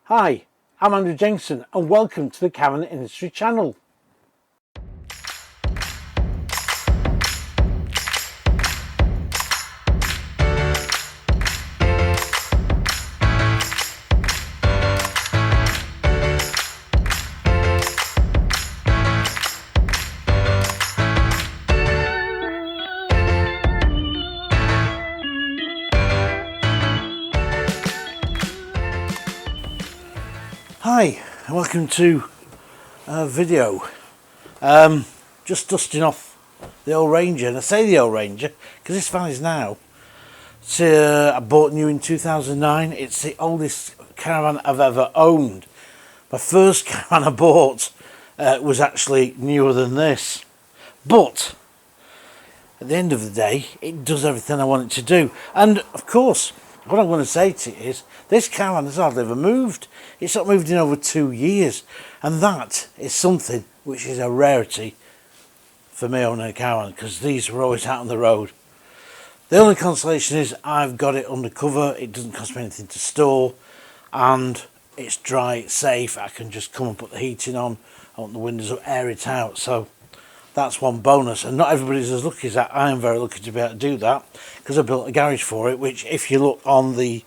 Hi, I'm Andrew Jenkinson and welcome to the Caravan Industry channel. Hi, and welcome to a video. Just dusting off the old Ranger, and I say the old Ranger because this van is now. I bought new in 2009. It's the oldest caravan I've ever owned. My first caravan I bought was actually newer than this, but at the end of the day, it does everything I want it to do. And of course, what I want to say to you is, this caravan has hardly ever moved. It's not moved in over 2 years. And that is something which is a rarity for me owning a caravan, because these were always out on the road. The only consolation is I've got it under cover. It doesn't cost me anything to store. And it's dry, it's safe. I can just come and put the heating on. I want the windows up, air it out. So that's one bonus, and not everybody's as lucky as that. I am very lucky to be able to do that because I built a garage for it, which if you look on the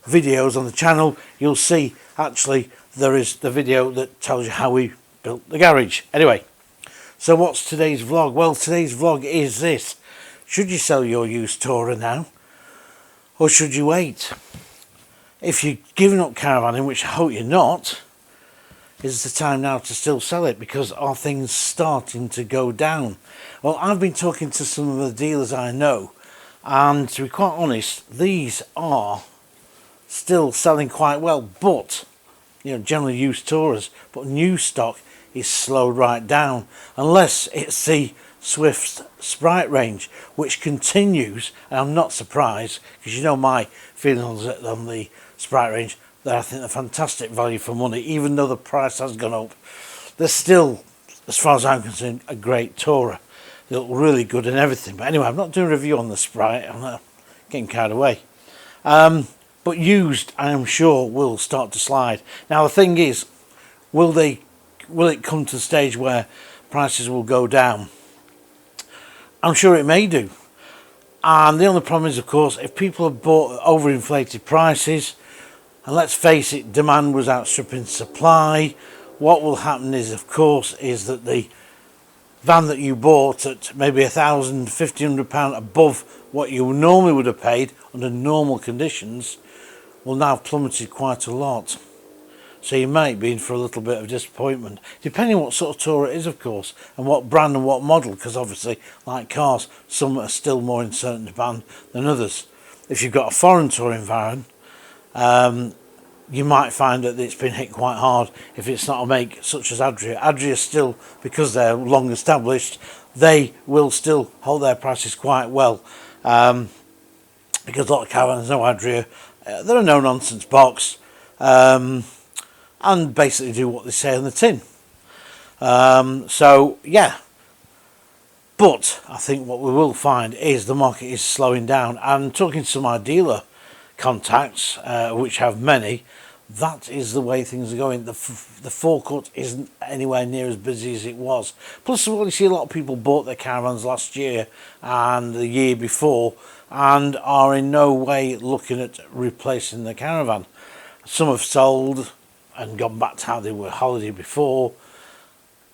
videos on the channel, you'll see actually there is the video that tells you how we built the garage. Anyway, so what's today's vlog? Well, today's vlog is this: should you sell your used Tourer now, or should you wait? If you're giving up caravanning, which I hope you're not, is the time now to still sell it, because are things starting to go down? Well, I've been talking to some of the dealers I know, and to be quite honest, these are still selling quite well, but generally used Tourers, but new stock is slowed right down, unless it's the Swift's Sprite range, which continues. And I'm not surprised, because my feelings on the Sprite range, that I think they're fantastic value for money. Even though the price has gone up, they're still, as far as I'm concerned, a great Tourer. They look really good and everything. But anyway, I'm not doing a review on the Sprite. I'm not getting carried away. But used, I am sure, will start to slide. Now the thing is, will it come to the stage where prices will go down? I'm sure it may do. And the only problem is, of course, if people have bought overinflated prices, and let's face it, demand was outstripping supply, what will happen is, of course, is that the van that you bought at maybe £1,000, £1,500 above what you normally would have paid under normal conditions will now have plummeted quite a lot. So you might be in for a little bit of disappointment, depending on what sort of Tourer it is, of course, and what brand and what model, because obviously, like cars, some are still more in certain demand than others. If you've got a foreign touring van, you might find that it's been hit quite hard if it's not a make such as Adria. Adria still, because they're long established, they will still hold their prices quite well, because a lot of caravans know Adria. They're a no-nonsense box, and basically do what they say on the tin. So yeah, but I think what we will find is the market is slowing down, and talking to my dealer contacts, which have many, that is the way things are going. The forecourt isn't anywhere near as busy as it was. Plus, well, you see a lot of people bought their caravans last year and the year before and are in no way looking at replacing the caravan. Some have sold and gone back to how they were holiday before,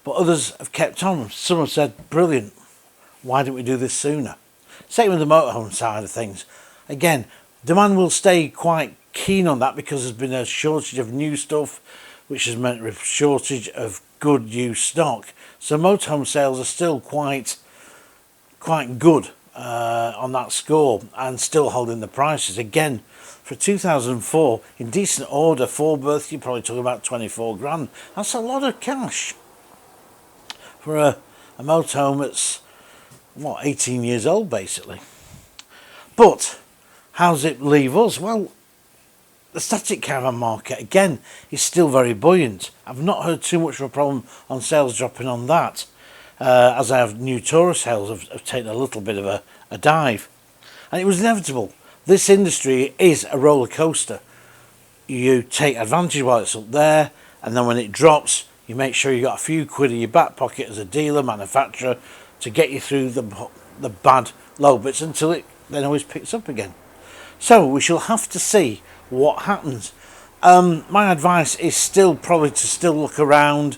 but others have kept on. Some have said, brilliant, why didn't we do this sooner? Same with the motorhome side of things. Again, demand will stay quite keen on that, because there's been a shortage of new stuff, which has meant a shortage of good used stock. So motorhome sales are still quite good on that score, and still holding the prices. Again, for 2004, in decent order, 4 berth, you're probably talking about 24 grand. That's a lot of cash for a motorhome that's, 18 years old basically. But how does it leave us? Well, the static caravan market, again, is still very buoyant. I've not heard too much of a problem on sales dropping on that, as I have new Tourer sales have taken a little bit of a dive. And it was inevitable. This industry is a roller coaster. you take advantage while it's up there, and then when it drops, you make sure you got a few quid in your back pocket as a dealer, manufacturer, to get you through the bad low bits until it then always picks up again. So we shall have to see what happens. My advice is still probably to still look around.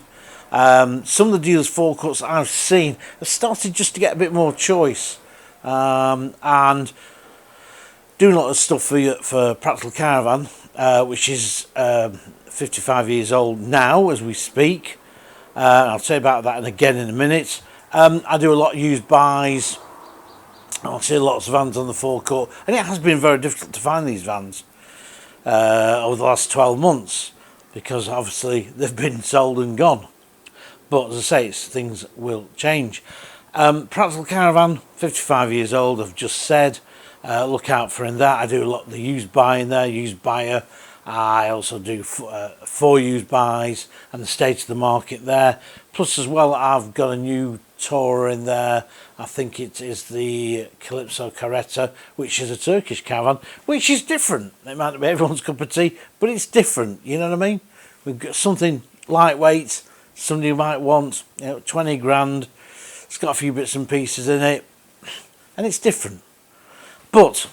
Some of the dealers' forecourts I've seen have started just to get a bit more choice, and doing a lot of stuff for Practical Caravan, which is 55 years old now as we speak. I'll say about that and again in a minute. I do a lot of used buys. I'll see lots of vans on the forecourt, and it has been very difficult to find these vans over the last 12 months because obviously they've been sold and gone. But as I say, things will change. Practical Caravan, 55 years old, I've just said. Look out for in that. I do a lot of the used buy in there, used buyer. I also do 4 used buys and the state of the market there. Plus as well, I've got a new tourer in there. I think it is the Calypso Caretta, which is a Turkish caravan, which is different. It might not be everyone's cup of tea, but it's different. You know what I mean? We've got something lightweight. Somebody might want, 20 grand. It's got a few bits and pieces in it, and it's different. But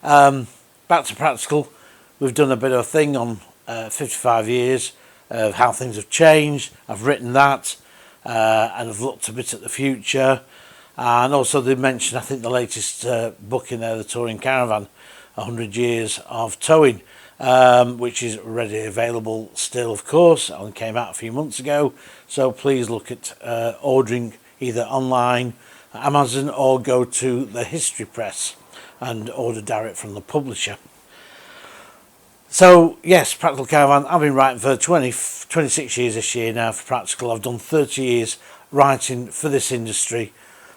back to Practical. We've done a bit of a thing on 55 years of how things have changed. I've written that, and I've looked a bit at the future. And also they mentioned, I think, the latest book in there, the Touring Caravan, 100 Years of Towing, which is readily available still, of course. It only came out a few months ago. So please look at ordering either online, Amazon, or go to the History Press and order direct from the publisher. So yes, Practical Caravan, I've been writing for 26 years this year now for Practical. I've done 30 years writing for this industry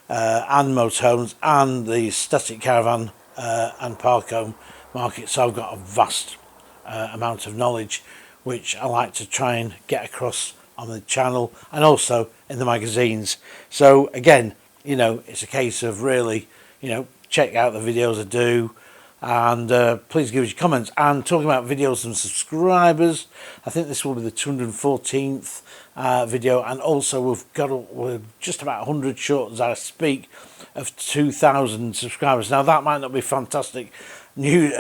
and motorhomes and the static caravan and park home market. So I've got a vast amount of knowledge which I like to try and get across on the channel and also in the magazines. So again, it's a case of really, check out the videos I do. And please give us your comments. And talking about videos and subscribers, I think this will be the 214th video, and also we're just about 100 short as I speak of 2,000 subscribers. Now that might not be fantastic new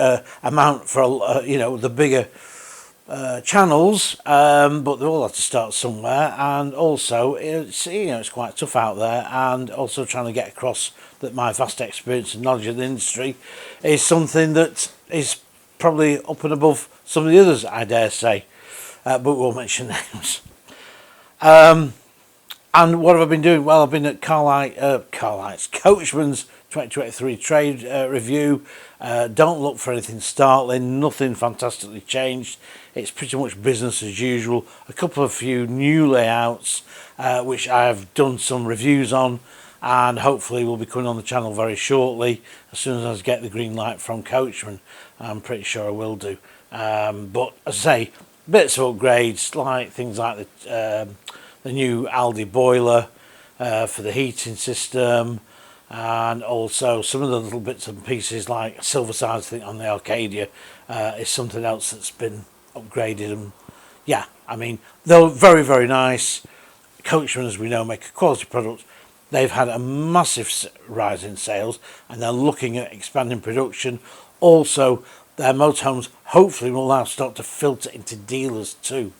amount for the bigger channels, but they all have to start somewhere, and also it's quite tough out there, and also trying to get across that my vast experience and knowledge of the industry is something that is probably up and above some of the others, I dare say, but we won't mention names. And what have I been doing? Well, I've been at Coachmans 2023 trade review. Don't look for anything startling, nothing fantastically changed. It's pretty much business as usual. A few new layouts, which I have done some reviews on, and hopefully will be coming on the channel very shortly as soon as I get the green light from Coachman. I'm pretty sure I will do. But as I say, bits of upgrades, like things like the new Aldi boiler for the heating system, and also some of the little bits and pieces like silver sides thing on the Arcadia is something else that's been upgraded. And yeah, I mean, they're very, very nice. Coachman, as we know, make a quality product. They've had a massive rise in sales, and they're looking at expanding production. Also, their motorhomes hopefully will now start to filter into dealers too.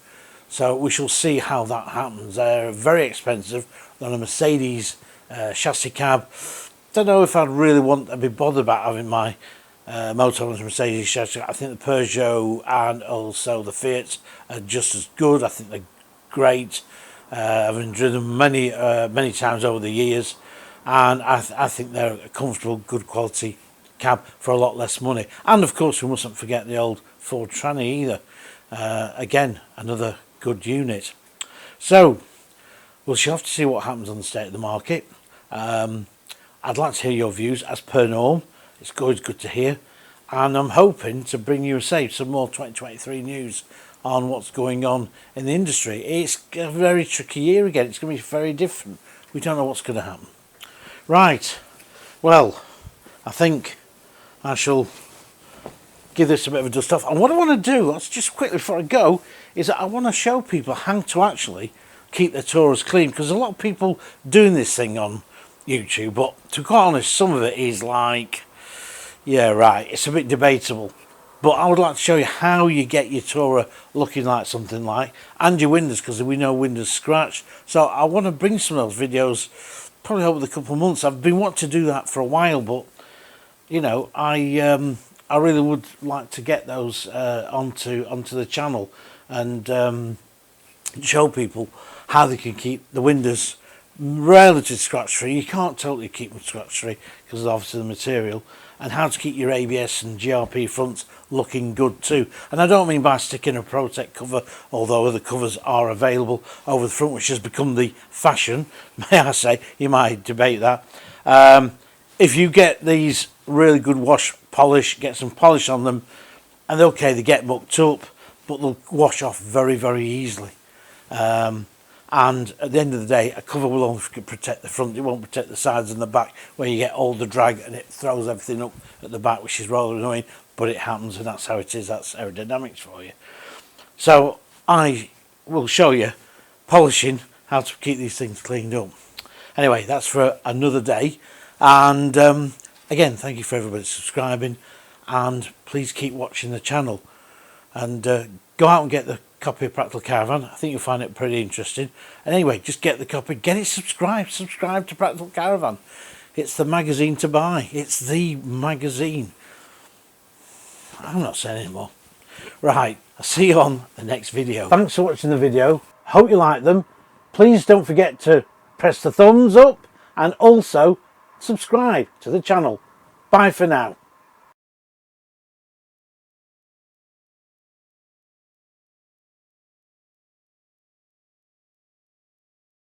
So we shall see how that happens. They're very expensive. They're on a Mercedes chassis cab. Don't know if I'd really want to be bothered about having my motorhomes Mercedes chassis. I think the Peugeot and also the Fiat are just as good. I think they're great. I've driven them many times over the years, and I think they're a comfortable, good quality cab for a lot less money. And of course, we mustn't forget the old Ford Tranny either. Again, another good unit. So we'll have to see what happens on the state of the market. I'd like to hear your views as per norm. It's always good to hear, and I'm hoping to bring you some more 2023 news on what's going on in the industry. It's a very tricky year again. It's going to be very different. We don't know what's going to happen. Right, well, I think I shall give this a bit of a dust off. And what I want to do, let's just quickly before I go, is that I want to show people how to actually keep their Touras clean, because a lot of people doing this thing on YouTube, but to be quite honest, some of it is like, yeah, right, it's a bit debatable. But I would like to show you how you get your Tourer looking like something like, and your windows, because we know windows scratch. So I want to bring some of those videos probably over the couple of months. I've been wanting to do that for a while, but you know, I really would like to get those onto the channel and show people how they can keep the windows relatively scratch free. You can't totally keep them scratch free because of obviously the material, and how to keep your ABS and GRP fronts looking good too. And I don't mean by sticking a Protect cover, although other covers are available over the front, which has become the fashion, may I say. You might debate that. If you get these really good wash polish, get some polish on them, and okay, they get mucked up, but they'll wash off very, very easily. And at the end of the day, a cover will only protect the front, it won't protect the sides and the back, where you get all the drag and it throws everything up at the back, which is rather annoying, but it happens, and that's how it is. That's aerodynamics for you. So I will show you polishing, how to keep these things cleaned up. Anyway, that's for another day. And again, thank you for everybody subscribing, and please keep watching the channel, and go out and get the copy of Practical Caravan. I think you'll find it pretty interesting. And anyway, just get the copy, get it subscribed to Practical Caravan. It's the magazine to buy. It's the magazine. I'm not saying anymore. Right, I'll see you on the next video. Thanks for watching the video. Hope you like them. Please don't forget to press the thumbs up and also subscribe to the channel. Bye for now.